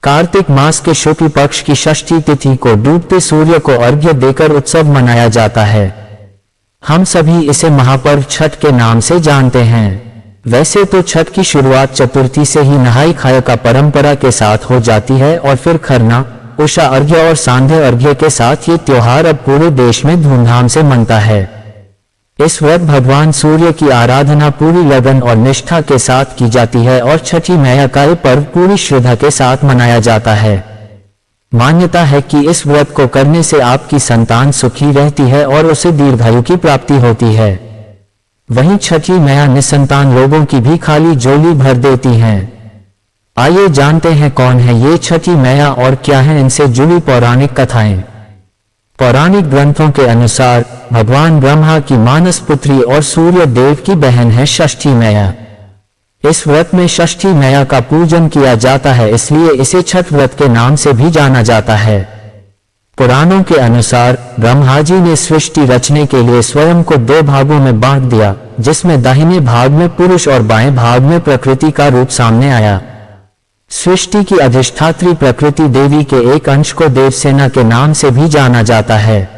कार्तिक मास के शुक्ल पक्ष की षष्ठी तिथि को डूबते सूर्य को अर्घ्य देकर उत्सव मनाया जाता है। हम सभी इसे महापर्व छठ के नाम से जानते हैं। वैसे तो छठ की शुरुआत चतुर्थी से ही नहाई खाई का परंपरा के साथ हो जाती है और फिर खरना, उषा अर्घ्य और सांध्य अर्घ्य के साथ ये त्योहार अब पूरे देश में धूमधाम से मनता है। इस व्रत भगवान सूर्य की आराधना पूरी लगन और निष्ठा के साथ की जाती है और छठी मैया का ये पर्व पूरी श्रद्धा के साथ मनाया जाता है। मान्यता है कि इस व्रत को करने से आपकी संतान सुखी रहती है और उसे दीर्घायु की प्राप्ति होती है। वहीं छठी मैया निसंतान लोगों की भी खाली झोली भर देती हैं। आइए जानते हैं कौन है ये छठी मैया और क्या है इनसे जुड़ी पौराणिक कथाएं। पौराणिक ग्रंथों के अनुसार भगवान ब्रह्मा की मानस पुत्री और सूर्य देव की बहन है षष्ठी मैया। इस व्रत में षष्ठी मैया का पूजन किया जाता है, इसलिए इसे छठ व्रत के नाम से भी जाना जाता है। पुराणों के अनुसार ब्रह्मा जी ने सृष्टि रचने के लिए स्वयं को 2 भागों में बांट दिया, जिसमें दाहिने भाग में पुरुष और बाएं भाग में प्रकृति का रूप सामने आया। सृष्टि की अधिष्ठात्री प्रकृति देवी के एक अंश को देवसेना के नाम से भी जाना जाता है।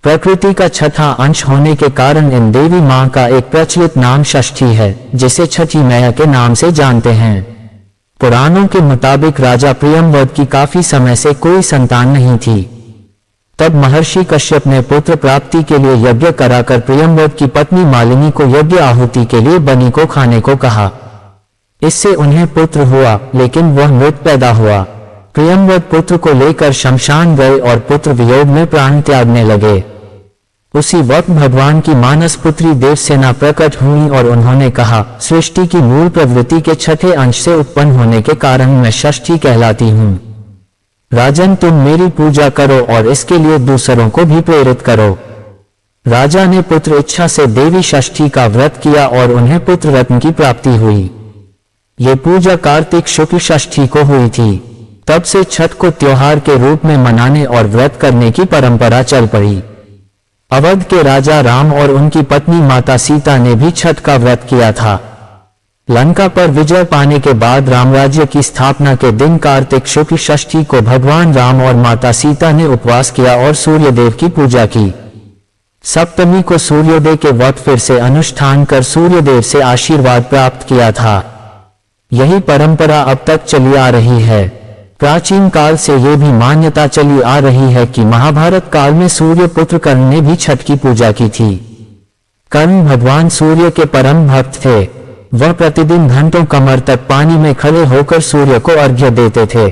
प्रकृति का छठा अंश होने के कारण इन देवी मां का एक प्रचलित नाम षष्ठी है, जिसे छठी मैया के नाम से जानते हैं। पुराणों के मुताबिक राजा प्रियंवद की काफी समय से कोई संतान नहीं थी। तब महर्षि कश्यप ने पुत्र प्राप्ति के लिए यज्ञ कराकर प्रियंवद की पत्नी मालिनी को यज्ञ आहुति के लिए बलि को खाने को कहा। इससे उन्हें पुत्र हुआ, लेकिन वह मृत पैदा हुआ। प्रियंवद पुत्र को लेकर शमशान गए और पुत्र वियोग में प्राण त्यागने लगे। उसी वक्त भगवान की मानस पुत्री देवसेना प्रकट हुई और उन्होंने कहा, सृष्टि की मूल प्रवृत्ति के छठे अंश से उत्पन्न होने के कारण मैं षष्ठी कहलाती हूँ। राजन, तुम मेरी पूजा करो और इसके लिए दूसरों को भी प्रेरित करो। राजा ने पुत्र इच्छा से देवी षष्ठी का व्रत किया और उन्हें पुत्र रत्न की प्राप्ति हुई। ये पूजा कार्तिक शुक्ल षष्ठी को हुई थी। तब से छठ को त्योहार के रूप में मनाने और व्रत करने की परंपरा चल पड़ी। अवध के राजा राम और उनकी पत्नी माता सीता ने भी छठ का व्रत किया था। लंका पर विजय पाने के बाद रामराज्य की स्थापना के दिन कार्तिक शुक्ल षष्ठी को भगवान राम और माता सीता ने उपवास किया और सूर्यदेव की पूजा की। सप्तमी को सूर्योदय के वक्त फिर से अनुष्ठान कर सूर्यदेव से आशीर्वाद प्राप्त किया था। यही परंपरा अब तक चली आ रही है। प्राचीन काल से ये भी मान्यता चली आ रही है कि महाभारत काल में सूर्य पुत्र कर्ण ने भी छठ की पूजा की थी। कर्ण भगवान सूर्य के परम भक्त थे। वह प्रतिदिन घंटों कमर तक पानी में खड़े होकर सूर्य को अर्घ्य देते थे।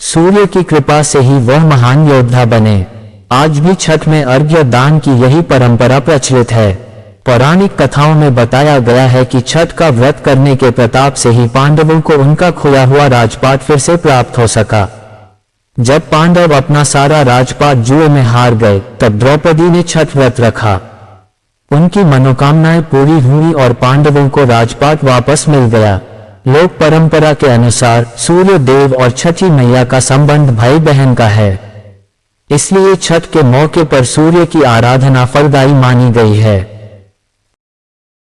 सूर्य की कृपा से ही वह महान योद्धा बने। आज भी छठ में अर्घ्य दान की यही परंपरा प्रचलित है। पौराणिक कथाओं में बताया गया है कि छठ का व्रत करने के प्रताप से ही पांडवों को उनका खोया हुआ राजपाट फिर से प्राप्त हो सका। जब पांडव अपना सारा राजपाट जुए में हार गए, तब द्रौपदी ने छठ व्रत रखा। उनकी मनोकामनाएं पूरी हुई और पांडवों को राजपाट वापस मिल गया। लोक परंपरा के अनुसार सूर्य देव और छठी मैया का संबंध भाई बहन का है। इसलिए छठ के मौके पर सूर्य की आराधना फलदायी मानी गई है।